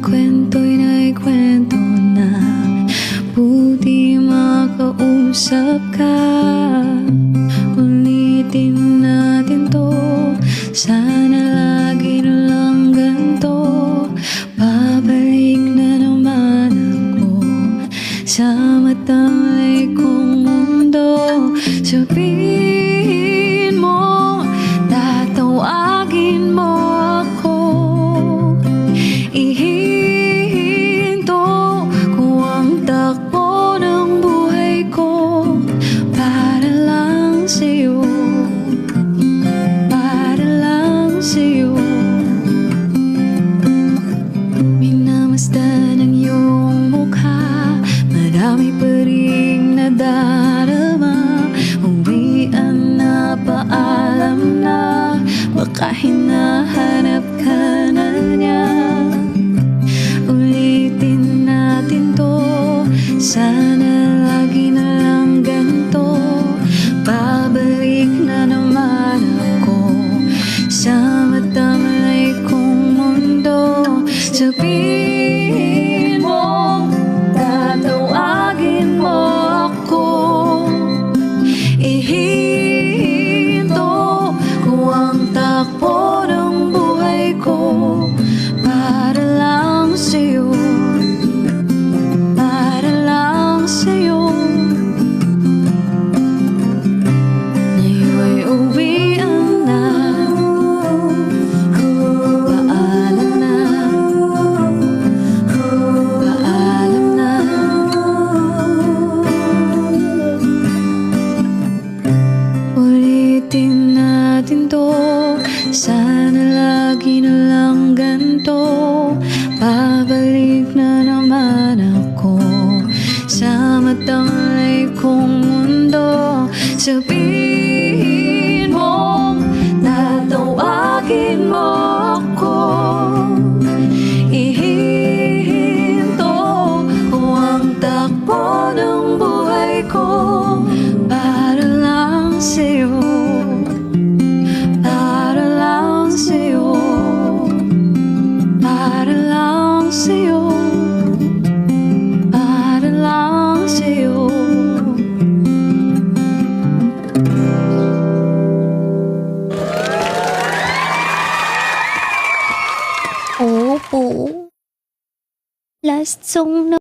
kwento'y naikwento na, buti makausap ka. Ulitin natin to, sana lagi na lang ganito. Babalik na naman ako sa matamlay kong mundo. Sabihin mo, tatawagin mo ako. Ihinto ko ang takbo ng buhay ko para lang sa'yo, para lang sa'yo. Minamasdan ang iyong mukha, marami pa ring nadarama. Uwian na, paalam na, baka hinahanap ka na niya. Ulitin natin to, sana lagi na lang ganito. Babalik na naman ako sa matamlay kong mundo. Sabihin mo, tatawagin mo ako. Ihinto ko ang takbo ng buhay ko para lang sa'yo, para lang sa'yo. Ngayon'y uwian na, paalam na, paalam na. Ulitin natin to, sana lagi na lang ganito. Babalik na naman ako sa matamlay kong mundo. Sabihin mo, tatawagin mo ako. Ihinto ko ang takbo ng buhay ko para lang sa'yo, para lang sa'yo, para lang sa'yo, para lang sa'yo. Opo. Last song na